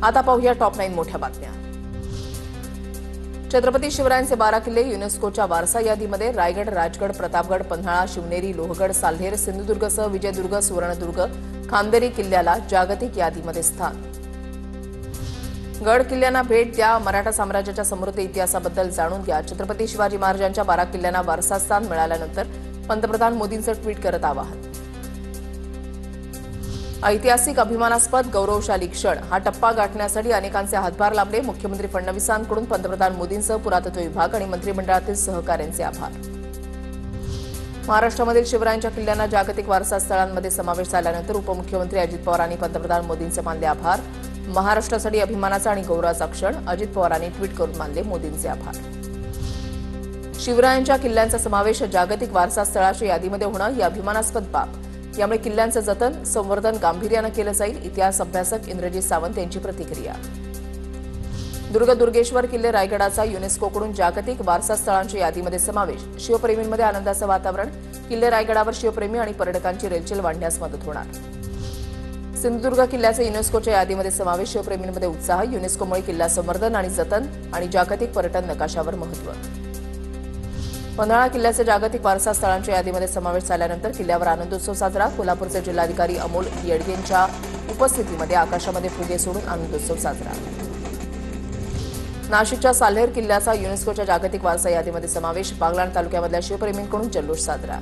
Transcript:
आता पाहूया टॉप 9 मोठ्या बातम्या। छत्रपती शिवरायांचे 12 किल्ले युनेस्कोच्या वारसा यादीमध्ये रायगड, राजगड, प्रतापगड, पन्हाळा, शिवनेरी, लोहगड, साल्हेर, सिंधुदुर्गसह विजयदुर्ग, सुवर्णदुर्ग, खांदेरी किल्ल्याला जागतिक यादीमध्ये स्थान। गड किल्ल्यांना भेट द्या, मराठा साम्राज्याच्या समृद्ध इतिहासाबद्दल जाणून घ्या। छत्रपती शिवाजी महाराजांच्या 12 किल्ल्यांना वारसास्थान मिळाल्यानंतर पंतप्रधान मोदींचं ट्विट करत आवाहन। ऐतिहासिक, अभिमानास्पद, गौरवशाली क्षण हा टप्पा गाठण्यासाठी अनेकांचे हातभार लाभले। मुख्यमंत्री फडणवीसांकडून पंतप्रधान मोदींसह पुरातत्व विभाग आणि मंत्रिमंडळातील सहकाऱ्यांचे आभार। महाराष्ट्रामधील शिवरायांच्या किल्ल्यांना जागतिक वारसा स्थळांमध्ये समावेश झाल्यानंतर उपमुख्यमंत्री अजित पवारांनी पंतप्रधान मोदींचे मानले आभार। महाराष्ट्रासाठी अभिमानाचा आणि गौरवाचा क्षण, अजित पवारांनी ट्विट करून मानले मोदींचे आभार। शिवरायांच्या किल्ल्यांचा समावेश जागतिक वारसा स्थळाच्या यादीमध्ये होणं ही अभिमानास्पद बाब। यामुळे किल्ल्यांचं जतन, संवर्धन गांभीर्यानं केलं जाईल। इतिहास अभ्यासक इंद्रजित सावंत यांची प्रतिक्रिया। दुर्गेश्वर किल्ले रायगडाचा युनेस्कोकडून जागतिक वारसा स्थळांच्या यादीमध्ये समावेश। शिवप्रेमींमध्ये आनंदाचं वातावरण। किल्ले रायगडावर शिवप्रेमी आणि पर्यटकांची रेलचेल वाढण्यास मदत होणार। सिंधुदुर्ग किल्ल्याचा युनेस्कोच्या यादीमध्ये समावेश। शिवप्रेमींमध्ये उत्साह। युनेस्कोमुळे किल्ला संवर्धन आणि जतन आणि जागतिक पर्यटन नकाशावर महत्त्व। पन्हाळा किल्ल्याचे जागतिक वारसा स्थळांच्या यादीमध्ये समावेश झाल्यानंतर किल्ल्यावर आनंदोत्सव साजरा। कोल्हापूरचे जिल्हाधिकारी अमोल येडगेंच्या उपस्थितीमध्ये आकाशामध्ये फुगे सोडून आनंदोत्सव साजरा। नाशिकच्या साल्हेर किल्ल्याचा युनेस्कोच्या जागतिक वारसा यादीमध्ये समावेश। बागलाण तालुक्यामधल्या शिवप्रेमींकडून जल्लोष साजरा।